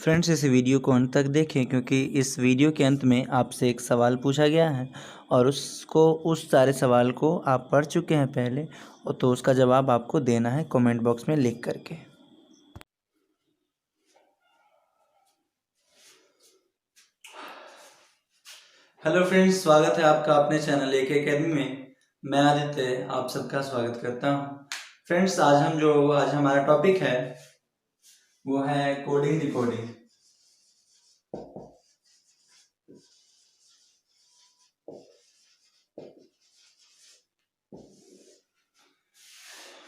Friends, इस video को अंत तक देखें क्योंकि इस वीडियो के अंत में आपसे एक सवाल पूछा गया है और उस सारे सवाल को आप पढ़ चुके हैं पहले, और तो उसका जवाब आपको देना है कमेंट बॉक्स में लिख करके। हेलो फ्रेंड्स, स्वागत है आपका अपने चैनल AK अकेडमी में। मैं आदित्य आप सबका स्वागत करता हूं। फ्रेंड्स, आज हमारा टॉपिक है वो है कोडिंग डिकोडिंग।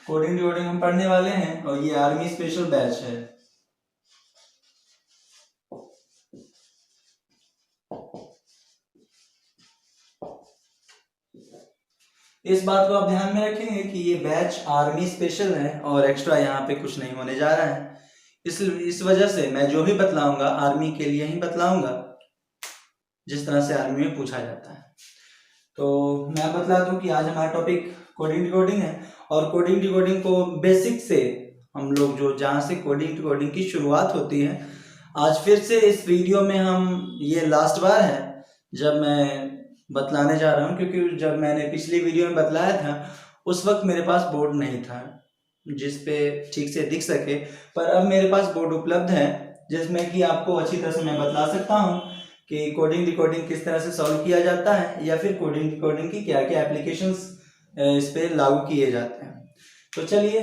कोडिंग डिकोडिंग हम पढ़ने वाले हैं और ये आर्मी स्पेशल बैच है। इस बात को आप ध्यान में रखेंगे कि ये बैच आर्मी स्पेशल है और एक्स्ट्रा यहाँ पे कुछ नहीं होने जा रहा है। इस वजह से मैं जो भी बतलाऊंगा आर्मी के लिए ही बतलाऊंगा, जिस तरह से आर्मी में पूछा जाता है। तो मैं बतला दूं कि आज हमारा टॉपिक कोडिंग डिकोडिंग है और कोडिंग डिकोडिंग को बेसिक से हम लोग जो जहाँ से कोडिंग डिकोडिंग की शुरुआत होती है, आज फिर से इस वीडियो में हम ये लास्ट बार है जब मैं बतलाने जा रहा हूँ, क्योंकि जब मैंने पिछली वीडियो में बतलाया था उस वक्त मेरे पास बोर्ड नहीं था जिस पे ठीक से दिख सके, पर अब मेरे पास बोर्ड उपलब्ध है जिसमें कि आपको अच्छी तरह से मैं बतला सकता हूँ कि कोडिंग डिकोडिंग किस तरह से सॉल्व किया जाता है या फिर कोडिंग डिकोडिंग की क्या क्या एप्लीकेशंस इस पे लागू किए जाते हैं। तो चलिए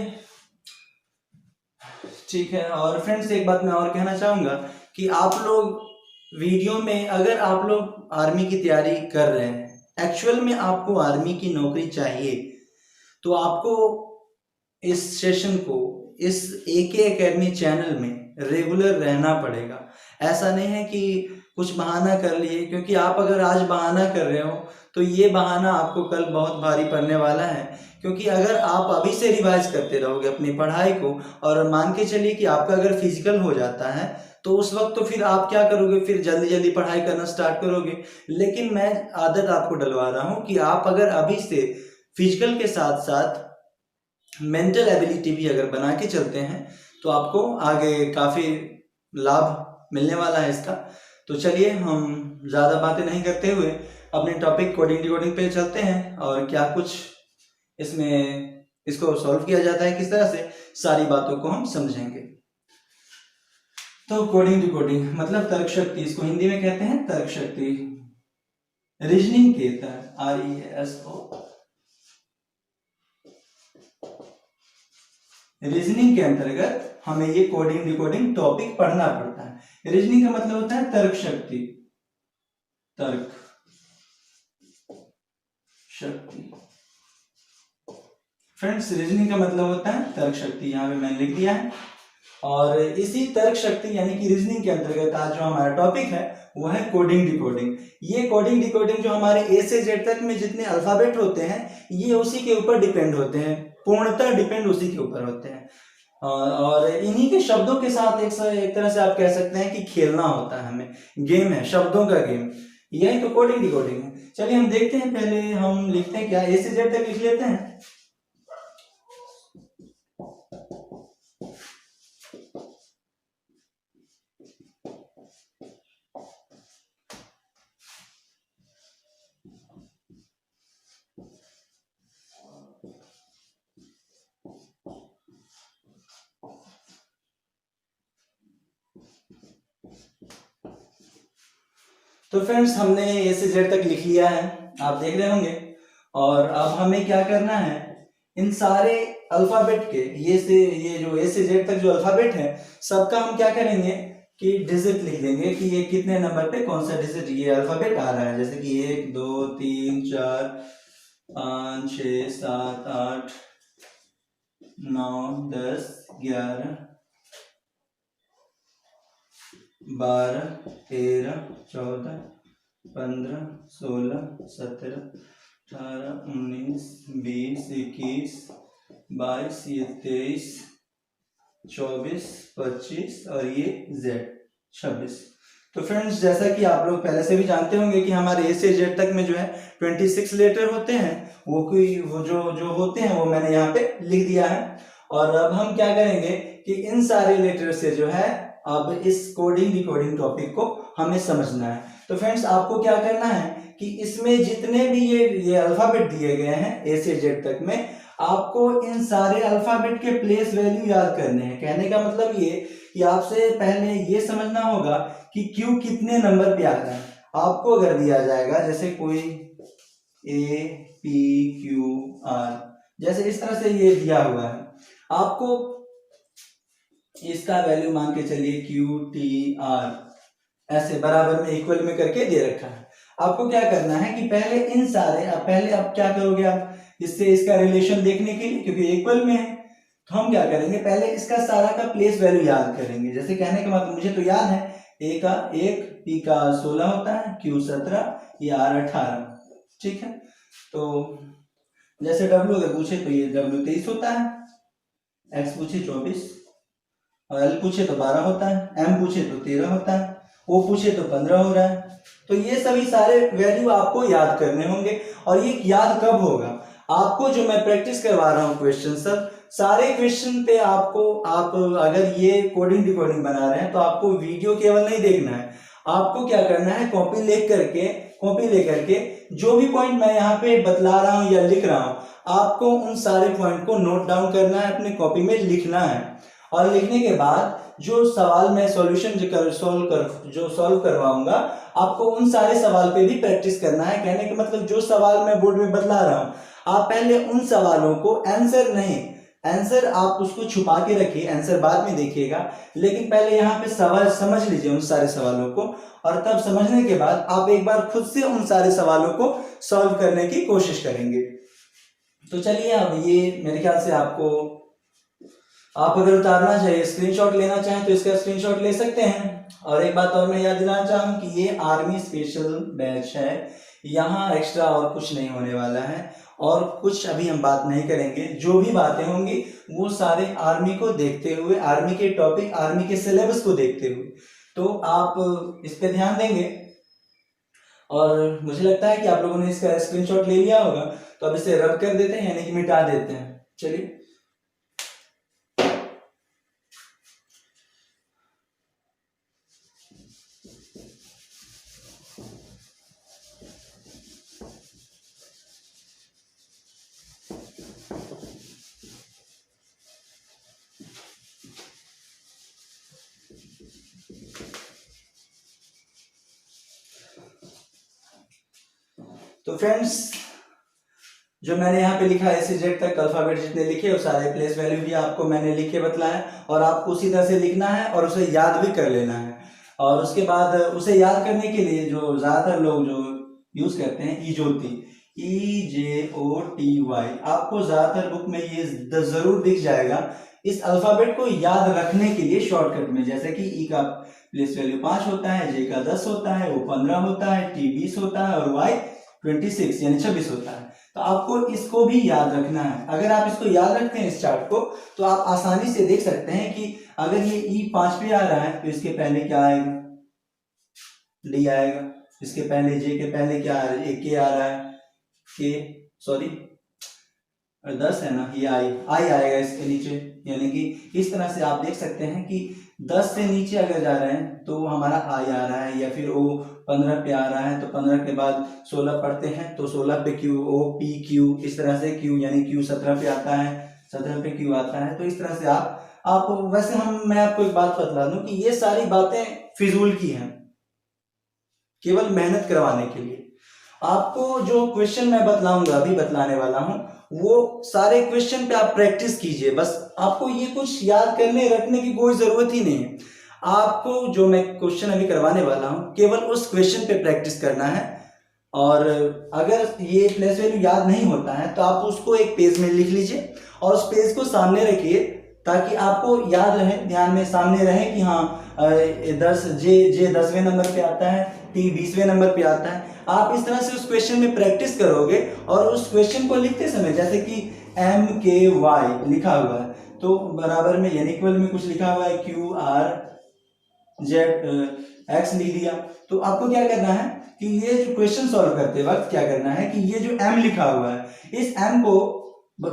ठीक है। और फ्रेंड्स, एक बात मैं और कहना चाहूँगा कि आप लोग वीडियो में अगर आप लोग आर्मी की तैयारी कर रहे हैं, एक्चुअल में आपको आर्मी की नौकरी चाहिए, तो आपको इस सेशन को इस AK अकेडमी चैनल में रेगुलर रहना पड़ेगा। ऐसा नहीं है कि कुछ बहाना कर लिए, क्योंकि आप अगर आज बहाना कर रहे हो तो ये बहाना आपको कल बहुत भारी पड़ने वाला है। क्योंकि अगर आप अभी से रिवाइज करते रहोगे अपनी पढ़ाई को, और मान के चलिए कि आपका अगर फिजिकल हो जाता है तो उस वक्त तो फिर आप क्या करोगे, फिर जल्दी जल्दी पढ़ाई करना स्टार्ट करोगे। लेकिन मैं आदत आपको डलवा रहा हूँ कि आप अगर अभी से फिजिकल के साथ साथ मेंटल एबिलिटी भी अगर बना के चलते हैं तो आपको आगे काफ़ी लाभ मिलने वाला है इसका। तो चलिए हम ज़्यादा बातें नहीं करते हुए अपने टॉपिक कोडिंग डिकोडिंग पे चलते हैं और क्या कुछ इसमें इसको सॉल्व किया जाता है, किस तरह से सारी बातों को हम समझेंगे। तो कोडिंग डिकोडिंग मतलब तर्क शक्ति, इसको हिंदी में कहते हैं तर्क शक्ति। रीजनिंग के तहत RESO रीजनिंग के अंतर्गत हमें ये कोडिंग डिकोडिंग टॉपिक पढ़ना पड़ता है। रीजनिंग का मतलब होता है तर्क शक्ति, तर्क शक्ति। फ्रेंड्स, रीजनिंग का मतलब होता है तर्क शक्ति, यहाँ पे मैंने लिख दिया है। और इसी तर्क शक्ति यानी कि रीजनिंग के अंतर्गत आज जो हमारा टॉपिक है वो है कोडिंग डिकोडिंग। ये कोडिंग डिकोडिंग जो हमारे A से Z तक में जितने अल्फाबेट होते हैं ये उसी के ऊपर डिपेंड होते हैं, पूर्णतः डिपेंड उसी के ऊपर होते हैं। और इन्हीं के शब्दों के साथ एक तरह से आप कह सकते हैं कि खेलना होता है हमें, गेम है, शब्दों का गेम, यही तो कोडिंग डिकोडिंग है। चलिए हम देखते हैं, पहले हम लिखते हैं क्या, A से Z तक लिख लेते हैं। तो फ्रेंड्स, हमने A से Z तक लिख लिया है, आप देख रहे होंगे। और अब हमें क्या करना है, इन सारे अल्फाबेट के ये जो A से Z तक जो अल्फाबेट है सबका हम क्या करेंगे कि डिजिट लिख देंगे कि ये कितने नंबर पे कौन सा डिजिट ये अल्फाबेट आ रहा है। जैसे कि 1 2 3 4 5 6 7 8 9 10 11 12 13 14 15 16 17 18 19 20 21 22 ये 23 24 25 और ये Z 26। तो फ्रेंड्स, जैसा कि आप लोग पहले से भी जानते होंगे कि हमारे A से Z तक में जो है 26 लेटर होते हैं, वो जो होते हैं वो मैंने यहाँ पे लिख दिया है। और अब हम क्या करेंगे कि इन सारे लेटर से जो है अब इस कोडिंग डिकोडिंग टॉपिक को हमें समझना है। तो फ्रेंड्स आपको क्या करना है कि इसमें जितने भी ये अल्फाबेट दिए गए हैं ए से जेड तक में, आपको इन सारे अल्फाबेट के प्लेस वैल्यू याद करने हैं। कहने का मतलब ये कि आपसे पहले ये समझना होगा कि क्यू कितने नंबर पे आता है। आपको अगर दिया जाएगा जैसे कोई ए पी क्यू आर, जैसे इस तरह से ये दिया हुआ है, आपको इसका वैल्यू मान के चलिए क्यू टी आर ऐसे बराबर में इक्वल में करके दे रखा है। आपको क्या करना है कि पहले इन सारे पहले आप क्या करोगे, आप इससे इसका रिलेशन देखने के लिए, क्योंकि इक्वल में है तो हम क्या करेंगे, पहले इसका सारा का प्लेस वैल्यू याद करेंगे। जैसे कहने का मतलब मुझे तो याद है ए का 1, पी का 16 होता है, क्यू 17, ये आर 18, ठीक है। तो जैसे डब्ल्यू अगर पूछे तो ये डब्ल्यू 23 होता है, एक्स पूछे 24, और एल पूछे तो 12 होता है, एम पूछे तो 13 होता है, ओ पूछे तो 15 हो रहा है। तो ये सभी सारे वैल्यू आपको याद करने होंगे। और ये याद कब होगा, आपको जो मैं प्रैक्टिस करवा रहा हूँ क्वेश्चन, सब सारे क्वेश्चन पे आपको, आप अगर ये कोडिंग डिकोडिंग बना रहे हैं तो आपको वीडियो केवल नहीं देखना है, आपको क्या करना है, कॉपी लेकर के जो भी पॉइंट मैं यहाँ पे बतला रहा हूँ या लिख रहा हूँ, आपको उन सारे पॉइंट को नोट डाउन करना है, अपने कॉपी में लिखना है। और लिखने के बाद जो सवाल मैं सॉल्यूशन जो सॉल्व करवाऊंगा, आपको उन सारे सवाल पे भी प्रैक्टिस करना है। कहने का मतलब जो सवाल मैं बोर्ड में बतला रहा हूँ, आप पहले उन सवालों को आंसर नहीं, आंसर आप उसको छुपा के रखिए, आंसर बाद में देखिएगा, लेकिन पहले यहाँ पे सवाल समझ लीजिए उन सारे सवालों को, और तब समझने के बाद आप एक बार खुद से उन सारे सवालों को सॉल्व करने की कोशिश करेंगे। तो चलिए, अब ये मेरे ख्याल से आपको, आप अगर उतारना चाहिए, स्क्रीनशॉट लेना चाहें तो इसका स्क्रीनशॉट ले सकते हैं। और एक बात और मैं याद दिलाना चाहूँ कि ये आर्मी स्पेशल बैच है, यहाँ एक्स्ट्रा और कुछ नहीं होने वाला है, और कुछ अभी हम बात नहीं करेंगे। जो भी बातें होंगी वो सारे आर्मी को देखते हुए, आर्मी के टॉपिक, आर्मी के सिलेबस को देखते हुए, तो आप इस पे ध्यान देंगे। और मुझे लगता है कि आप लोगों ने इसका स्क्रीनशॉट ले लिया होगा, तो अब इसे रब कर देते हैं, यानी कि मिटा देते हैं। चलिए, तो फ्रेंड्स, जो मैंने यहाँ पे लिखा है, ए से जेड तक अल्फाबेट जितने लिखे, वो सारे प्लेस वैल्यू भी आपको मैंने लिख के बतलाया, और आपको उसी तरह से लिखना है और उसे याद भी कर लेना है। और उसके बाद उसे याद करने के लिए जो ज़्यादातर लोग जो यूज़ करते हैं, ईजोती, EJOTY, आपको ज़्यादातर बुक में ये ज़रूर दिख जाएगा। इस अल्फाबेट को याद रखने के लिए शॉर्टकट में, जैसे कि ई का प्लेस वैल्यू 5 होता है, जे का 10 होता है, O 15 होता है, T 20 होता है, और Y 26 यानी 26 होता है। तो आपको इसको भी याद रखना है। अगर आप इसको याद रखते हैं, इस चार्ट को, तो आप आसानी से देख सकते हैं कि अगर ये E 5 पे आ रहा है तो इसके पहले क्या आएगा, D आएगा। इसके पहले J के पहले क्या आ रहा है, K आ रहा है, K सॉरी 10 है ना, ये I आएगा इसके नीचे। यानी कि इस तरह से आप देख सकते हैं कि 10 से नीचे अगर जा रहे हैं तो हमारा I आ रहा है, या फिर O 15 पे आ रहा है तो 15 के बाद 16 पढ़ते हैं तो 16 पे Q, O P Q, इस तरह से Q, यानी Q 17 पे आता है, 17 पे Q आता है। तो इस तरह से आप वैसे मैं आपको एक बात बतला दूं कि ये सारी बातें फिजूल की हैं, केवल मेहनत करवाने के लिए। आपको जो क्वेश्चन मैं बतलाऊंगा, अभी बतलाने वाला हूं, वो सारे क्वेश्चन पे आप प्रैक्टिस कीजिए। बस आपको ये कुछ याद करने रखने की कोई जरूरत ही नहीं है। आपको जो मैं क्वेश्चन अभी करवाने वाला हूं, केवल उस क्वेश्चन पे प्रैक्टिस करना है। और अगर ये प्लेस वैल्यू याद नहीं होता है तो आप उसको एक पेज में लिख लीजिए और उस पेज को सामने रखिए, ताकि आपको याद रहे, ध्यान में सामने रहे कि हाँ 10 जे 10वें नंबर पे आता है, T 20वें नंबर पे आता है। आप इस तरह से उस क्वेश्चन में प्रैक्टिस करोगे, और उस क्वेश्चन को लिखते समय जैसे कि MKY लिखा हुआ है तो बराबर में यानी इक्वल में कुछ लिखा हुआ है QRZ X लिख दिया। तो आपको क्या करना है कि ये जो क्वेश्चन सॉल्व करते वक्त क्या करना है कि ये जो M लिखा हुआ है, इस M को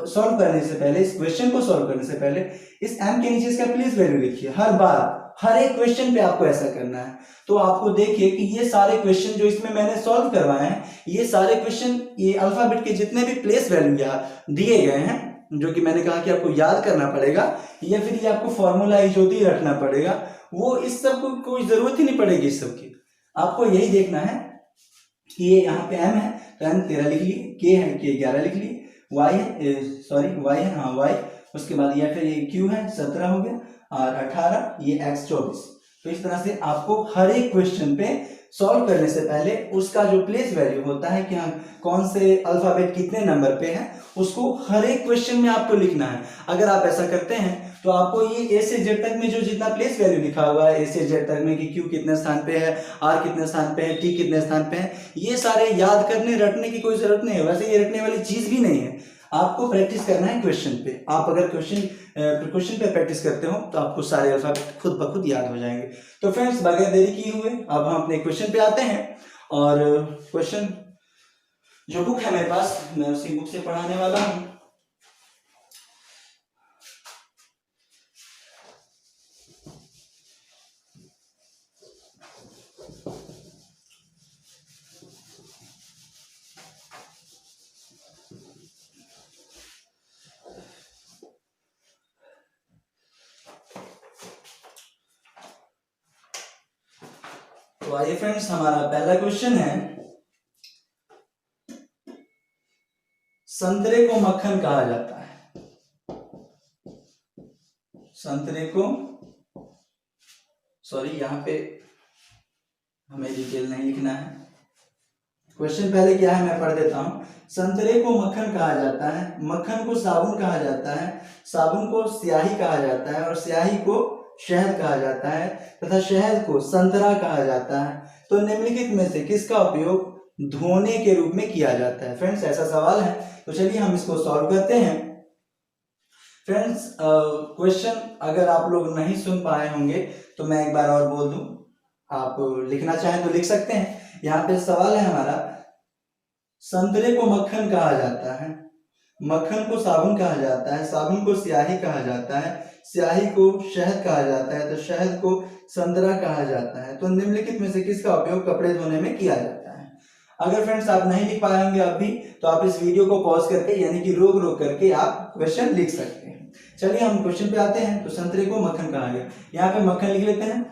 सॉल्व करने से पहले, इस क्वेश्चन को सॉल्व करने से पहले, इस M के नीचे इसका प्लेस वैल्यू लिखिए। हर हर एक क्वेश्चन पे आपको ऐसा करना है। तो आपको देखिए कि ये सारे क्वेश्चन जो इसमें मैंने सॉल्व करवाए हैं, ये सारे क्वेश्चन ये अल्फाबेट के जितने भी प्लेस वैल्यू दिए गए हैं, जो कि मैंने कहा कि आपको याद करना पड़ेगा या फिर ये आपको फॉर्मूला ही रखना पड़ेगा, वो इस सब को कोई जरूरत ही नहीं पड़ेगी। इस सब की आपको यही देखना है कि ये यहाँ पे m है तो m 13 लिख लिए, k है k 11 लिख लिए, y है y है हाँ y, उसके बाद या फिर ये q है 17 हो गया, और 18 ये x 24। तो इस तरह से आपको हर एक क्वेश्चन पे सॉल्व करने से पहले उसका जो प्लेस वैल्यू होता है कि हाँ कौन से अल्फाबेट कितने नंबर पे है, उसको हर एक क्वेश्चन में आपको लिखना है। अगर आप ऐसा करते हैं तो आपको ये A से Z तक में जो जितना प्लेस वैल्यू लिखा हुआ है A से Z तक में कि Q कितने स्थान पे है, R कितने स्थान पे है, T कितने स्थान पे है, ये सारे याद करने रटने की कोई जरूरत नहीं है। वैसे ये रटने वाली चीज भी नहीं है, आपको प्रैक्टिस करना है क्वेश्चन पे। आप अगर क्वेश्चन पे प्रैक्टिस करते हो तो आपको सारे अल्फाबेट खुद ब खुद याद हो जाएंगे। तो फ्रेंड्स बगैर देरी किए हुए अब हम अपने क्वेश्चन पे आते हैं, और क्वेश्चन जो बुक है मेरे पास मैं उसी बुक से पढ़ाने वाला हूँ। तो आइए फ्रेंड्स, हमारा पहला क्वेश्चन है, संतरे को मक्खन कहा जाता है। संतरे को यहाँ पे हमें डिटेल नहीं लिखना है। क्वेश्चन पहले क्या है मैं पढ़ देता हूं। संतरे को मक्खन कहा जाता है, मक्खन को साबुन कहा जाता है, साबुन को स्याही कहा जाता है, और स्याही को शहद कहा जाता है, तथा शहद को संतरा कहा जाता है। तो निम्नलिखित में से किसका उपयोग धोने के रूप में किया जाता है? फ्रेंड्स ऐसा सवाल है, तो चलिए हम इसको सॉल्व करते हैं। फ्रेंड्स क्वेश्चन अगर आप लोग नहीं सुन पाए होंगे तो मैं एक बार और बोल दूं, आप लिखना चाहें तो लिख सकते हैं। यहाँ पे सवाल है हमारा, संतरे को मक्खन कहा जाता है, मक्खन को साबुन कहा जाता है, साबुन को स्याही कहा जाता है, स्याही को शहद कहा जाता है, तो शहद को संतरा कहा जाता है। तो निम्नलिखित में से किसका उपयोग कपड़े धोने में किया जाता है? अगर फ्रेंड्स आप नहीं लिख पाए होंगे अभी, तो आप इस वीडियो को पॉज करके यानी कि रोक रोक करके आप क्वेश्चन लिख सकते हैं। चलिए हम क्वेश्चन पे आते हैं। तो संतरे को मक्खन कहा गया, यहाँ पे मक्खन लिख लेते हैं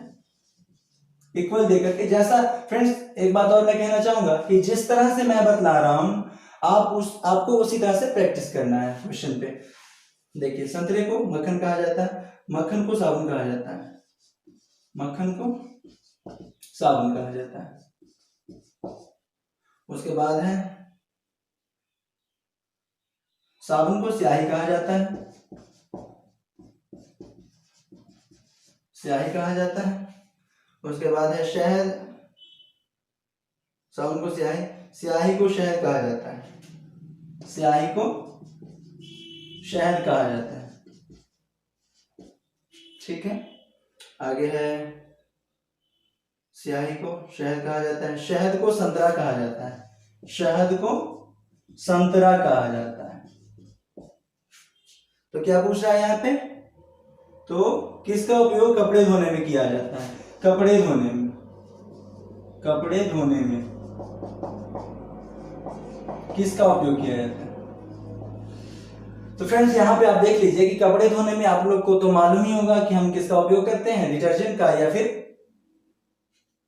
इक्वल देकर के। जैसा फ्रेंड्स एक बात और मैं कहना चाहूंगा कि जिस तरह से मैं बतला रहा हूं आपको उसी तरह से प्रैक्टिस करना है क्वेश्चन पे। देखिए संतरे को मक्खन कहा जाता है, मक्खन को साबुन कहा जाता है, मक्खन को साबुन कहा जाता है। उसके बाद है साबुन को स्याही कहा जाता है, स्याही कहा जाता है। उसके बाद है शहद, साबुन को स्याही, स्याही को शहद कहा जाता है, स्याही को शहद कहा जाता है। ठीक है, आगे है स्याही को शहद कहा जाता है, शहद को संतरा कहा जाता है, शहद को संतरा कहा जाता है। तो क्या पूछ रहा है यहाँ पे? तो किसका उपयोग कपड़े धोने में किया जाता है? कपड़े धोने में, कपड़े धोने में किसका उपयोग किया जाता है? तो फ्रेंड्स यहाँ पे आप देख लीजिए कि कपड़े धोने में आप लोग को तो मालूम ही होगा कि हम किसका उपयोग करते हैं, डिटर्जेंट का या फिर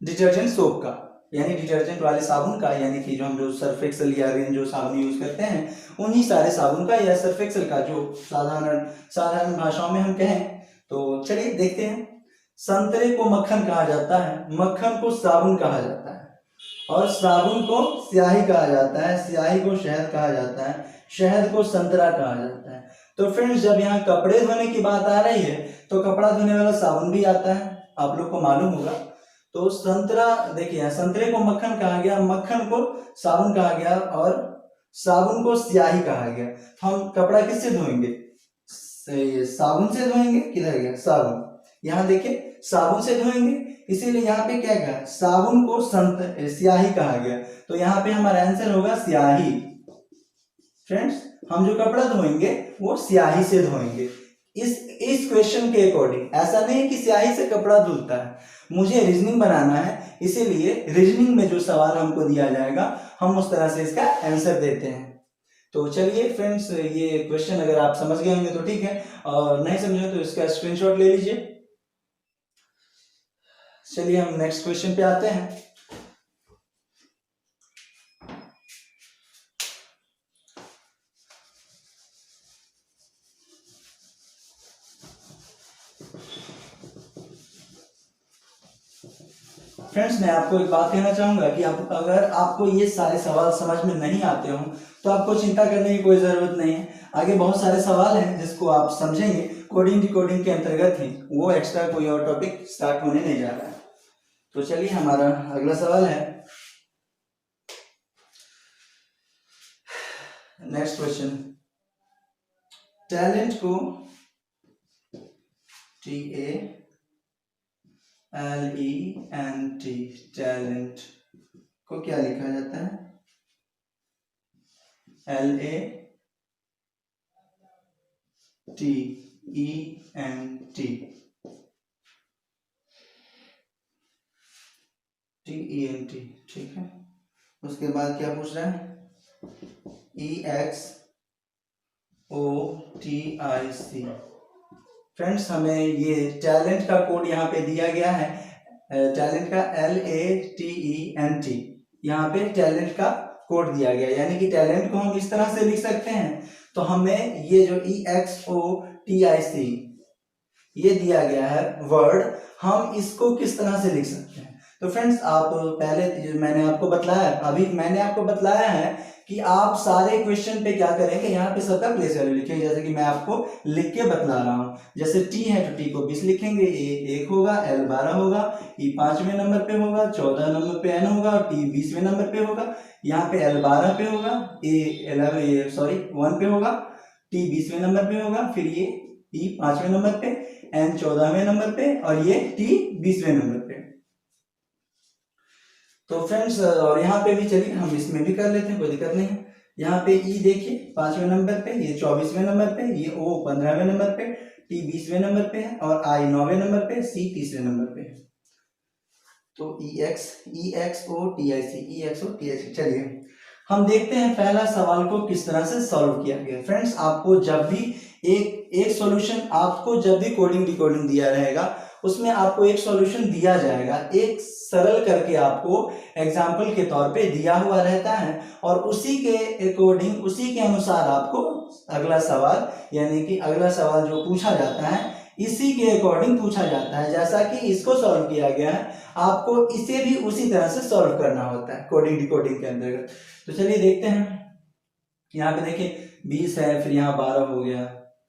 डिटर्जेंट सोप का, यानी डिटर्जेंट वाले साबुन का, यानी कि जो हम जो सर्फ एक्सेल या रिन जो साबुन यूज करते हैं उन्हीं सारे साबुन का, या सर्फ एक्सेल का जो साधारण भाषाओं में हम कहें। तो चलिए देखते हैं। संतरे को मक्खन कहा जाता है, मक्खन को साबुन कहा जाता है, और साबुन को स्याही कहा जाता है, स्याही को शहद कहा जाता है, शहद को संतरा कहा जाता है। तो फ्रेंड्स जब यहाँ कपड़े धोने की बात आ रही है तो कपड़ा धोने वाला साबुन भी आता है, आप लोग को मालूम होगा। तो संतरा देखिए, संतरे को मक्खन कहा गया, मक्खन को साबुन कहा गया, और साबुन को स्याही कहा गया। हम कपड़ा किससे धोएंगे? साबुन से धोएंगे। किधर गया साबुन? यहाँ देखिए साबुन से धोएंगे, इसीलिए यहाँ पे क्या कहा? साबुन को स्याही कहा गया। तो यहाँ पे हमारा आंसर होगा स्याही। फ्रेंड्स हम जो कपड़ा धोएंगे वो स्याही से धोएंगे। इस क्वेश्चन के अकॉर्डिंग, ऐसा नहीं है कि स्याही से कपड़ा धुलता है, मुझे रीजनिंग बनाना है, इसीलिए रीजनिंग में जो सवाल हमको दिया जाएगा हम उस तरह से इसका आंसर देते हैं। तो चलिए फ्रेंड्स, ये क्वेश्चन अगर आप समझ गए होंगे तो ठीक है, और नहीं समझे तो इसका स्क्रीनशॉट ले लीजिए। चलिए हम नेक्स्ट क्वेश्चन पे आते हैं। फ्रेंड्स, मैं आपको एक बात कहना चाहूंगा कि आप अगर आपको ये सारे सवाल समझ में नहीं आते हो तो आपको चिंता करने की कोई जरूरत नहीं है। आगे बहुत सारे सवाल हैं जिसको आप समझेंगे, कोडिंग डिकोडिंग के अंतर्गत ही, वो एक्स्ट्रा कोई और टॉपिक स्टार्ट होने नहीं जा रहा है। तो चलिए हमारा अगला सवाल है, नेक्स्ट क्वेश्चन, टैलेंट को TALENT, टैलेंट को क्या लिखा जाता है? TENT, ठीक है। उसके बाद क्या पूछ रहा है? EXOTIC। फ्रेंड्स, हमें ये टैलेंट का कोड यहाँ पे दिया गया है, टैलेंट का LATENT, यहाँ पे टैलेंट का कोड दिया गया, यानी कि टैलेंट को हम इस तरह से लिख सकते हैं। तो हमें ये जो EXOTIC ये दिया गया है वर्ड, हम इसको किस तरह से लिख सकते हैं? तो फ्रेंड्स, आप पहले मैंने आपको बतलाया, अभी मैंने आपको बतलाया है कि आप सारे क्वेश्चन पे क्या करेंगे, यहाँ पे सबका प्लेस वैल्यू लिखेंगे, जैसे कि मैं आपको लिख के बतला रहा हूँ। जैसे T है तो T को 20 लिखेंगे, A 1 होगा, L 12 होगा, E 5वें नंबर पे होगा, 14 नंबर पे N होगा और T 20वें नंबर पे होगा। यहाँ पे L 12 पे होगा, A 1 पे होगा, T 20वें नंबर पे होगा, फिर ये E 5वें नंबर पे, N 14वें नंबर पे और ये T 20वें नंबर पे। तो फ्रेंड्स, और यहाँ पे भी चलिए हम इसमें भी कर लेते हैं, कोई दिक्कत नहीं है। यहाँ पे E देखिए 5वें नंबर पे, ये 24वें नंबर पे, ये O 15वें नंबर पे, T 20वें नंबर पे है और I 9वें नंबर पे, C 30वें नंबर पे है। तो EXOTIC। चलिए हम देखते हैं पहला सवाल को किस तरह से सॉल्व किया गया। फ्रेंड्स, आपको जब भी एक सॉल्यूशन, आपको जब भी कोडिंग डिकोडिंग दिया रहेगा उसमें आपको एक सॉल्यूशन दिया जाएगा, एक सरल करके आपको एग्जाम्पल के तौर पे दिया हुआ रहता है, और उसी के अकॉर्डिंग, उसी के अनुसार आपको अगला सवाल, यानी कि अगला सवाल जो पूछा जाता है इसी के अकॉर्डिंग पूछा जाता है। जैसा कि इसको सॉल्व किया गया है, आपको इसे भी उसी तरह से सॉल्व करना होता है कोडिंग डिकोडिंग के अंतर्गत। तो चलिए देखते हैं, यहाँ पे देखिए 20 है, फिर यहाँ 12 हो गया,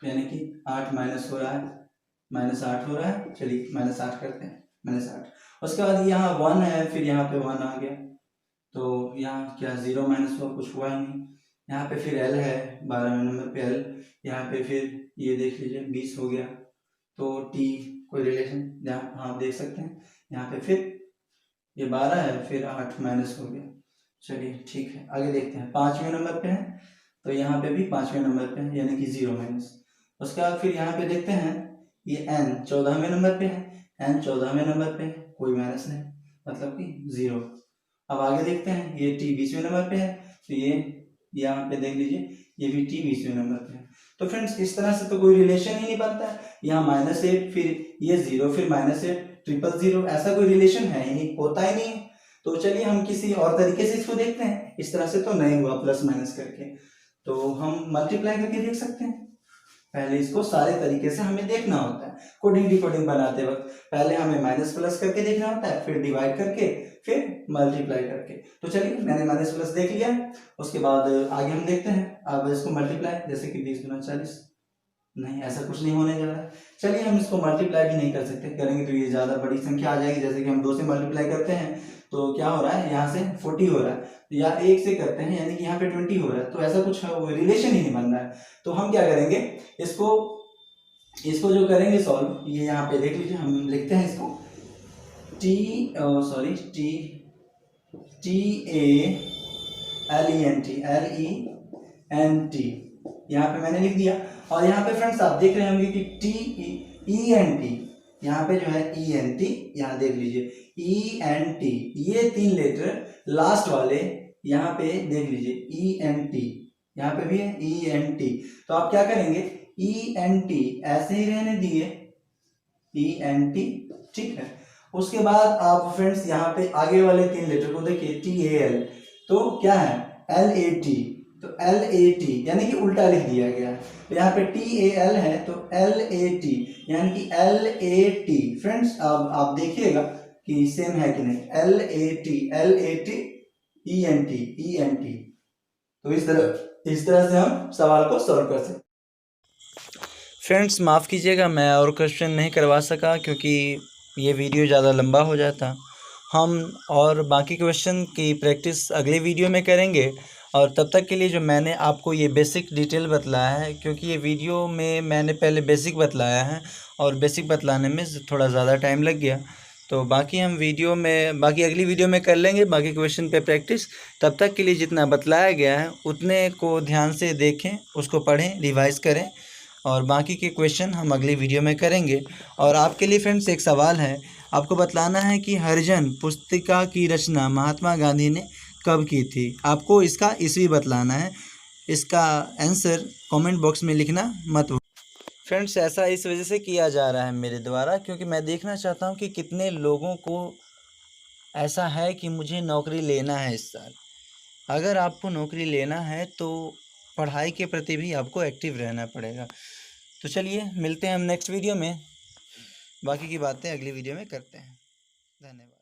यानी कि 8 माइनस हो रहा है, -8 हो रहा है। चलिए -8 करते हैं, -8। उसके बाद यहाँ 1 है, फिर यहाँ पे 1 आ गया, तो यहाँ क्या 0 माइनस हुआ, कुछ हुआ ही नहीं। यहाँ पे फिर L है, 12वें नंबर पे L, यहाँ पे फिर ये देख लीजिए 20 हो गया, तो T कोई रिलेशन यहाँ आप देख सकते हैं। यहाँ पे फिर ये 12 है, फिर 8 माइनस हो गया। चलिए ठीक है, आगे देखते हैं। 5वें नंबर पे है, तो यहाँ पे भी 5वें नंबर पे है, यानी कि 0 माइनस। उसके बाद फिर यहाँ पे देखते हैं, ये N 14वें नंबर पे है, N 14वें नंबर पे है, कोई माइनस नहीं, मतलब कि 0। अब आगे देखते हैं, ये T 20वें नंबर पे है, तो ये यहाँ पे देख लीजिए, ये भी T 20वें नंबर पे है। तो फ्रेंड्स, इस तरह से तो कोई रिलेशन ही नहीं बनता है। यहाँ -8, फिर ये 0, फिर -8, 000, ऐसा कोई रिलेशन है ही नहीं, होता ही नहीं है। तो चलिए हम किसी और तरीके से इसको देखते हैं। इस तरह से तो नहीं हुआ प्लस माइनस करके, तो हम मल्टीप्लाई करके देख सकते हैं। पहले इसको सारे तरीके से हमें देखना होता है कोडिंग डिकोडिंग बनाते वक्त। पहले हमें माइनस प्लस करके देखना होता है, फिर डिवाइड करके, फिर मल्टीप्लाई करके। तो चलिए मैंने माइनस प्लस देख लिया, उसके बाद आगे हम देखते हैं। अब इसको मल्टीप्लाई, जैसे कि 20 गुना 40, नहीं ऐसा कुछ नहीं होने जा रहा है। चलिए हम इसको मल्टीप्लाई भी नहीं कर सकते, करेंगे तो ये ज़्यादा बड़ी संख्या आ जाएगी। जैसे कि हम 2 से मल्टीप्लाई करते हैं तो क्या हो रहा है, यहाँ से 40 हो रहा है, या 1 से करते हैं यानी कि यहाँ पे 20 हो रहा है, तो ऐसा कुछ रिलेशन ही नहीं बन रहा है। तो हम क्या करेंगे, इसको जो करेंगे सॉल्व, ये यहाँ पे देख लीजिए, हम लिखते हैं इसको TALENT, यहाँ पे मैंने लिख दिया। और यहाँ पे फ्रेंड्स आप देख रहे होंगे कि TENT, यहाँ पे जो है ENT, यहाँ देख लीजिए ENT, ये 3 लेटर लास्ट वाले यहाँ पे देख लीजिए ENT, यहाँ पे भी है ENT। तो आप क्या करेंगे, ENT ऐसे ही रहने दिए, ENT, ठीक है। उसके बाद आप फ्रेंड्स यहाँ पे आगे वाले 3 लेटर को देखिए, TAL, तो क्या है LAT, तो LAT यानी कि उल्टा लिख दिया गया है। तो यहाँ पे TAL है तो LAT यानी कि LAT। फ्रेंड्स अब आप देखिएगा कि सेम है कि नहीं, LAT ENT। तो इस तरह से हम सवाल को सॉल्व कर सकते। फ्रेंड्स माफ़ कीजिएगा, मैं और क्वेश्चन नहीं करवा सका क्योंकि ये वीडियो ज़्यादा लंबा हो जाता। हम और बाकी क्वेश्चन की प्रैक्टिस अगले वीडियो में करेंगे। और तब तक के लिए जो मैंने आपको ये बेसिक डिटेल बतलाया है, क्योंकि ये वीडियो में मैंने पहले बेसिक बतलाया है और बेसिक बतलाने में थोड़ा ज़्यादा टाइम लग गया, तो बाकी हम बाकी अगली वीडियो में कर लेंगे बाकी क्वेश्चन पे प्रैक्टिस। तब तक के लिए जितना बतलाया गया है उतने को ध्यान से देखें, उसको पढ़ें, रिवाइज़ करें, और बाकी के क्वेश्चन हम अगली वीडियो में करेंगे। और आपके लिए फ्रेंड्स एक सवाल है, आपको बतलाना है कि हरिजन पुस्तिका की रचना महात्मा गांधी ने कब की थी। आपको इसका ईस्वी बतलाना है। इसका आंसर कमेंट बॉक्स में लिखना मत भूलिए। फ्रेंड्स ऐसा इस वजह से किया जा रहा है मेरे द्वारा, क्योंकि मैं देखना चाहता हूँ कि कितने लोगों को ऐसा है कि मुझे नौकरी लेना है इस साल। अगर आपको नौकरी लेना है तो पढ़ाई के प्रति भी आपको एक्टिव रहना पड़ेगा। तो चलिए मिलते हैं हम नेक्स्ट वीडियो में, बाकी की बातें अगली वीडियो में करते हैं। धन्यवाद।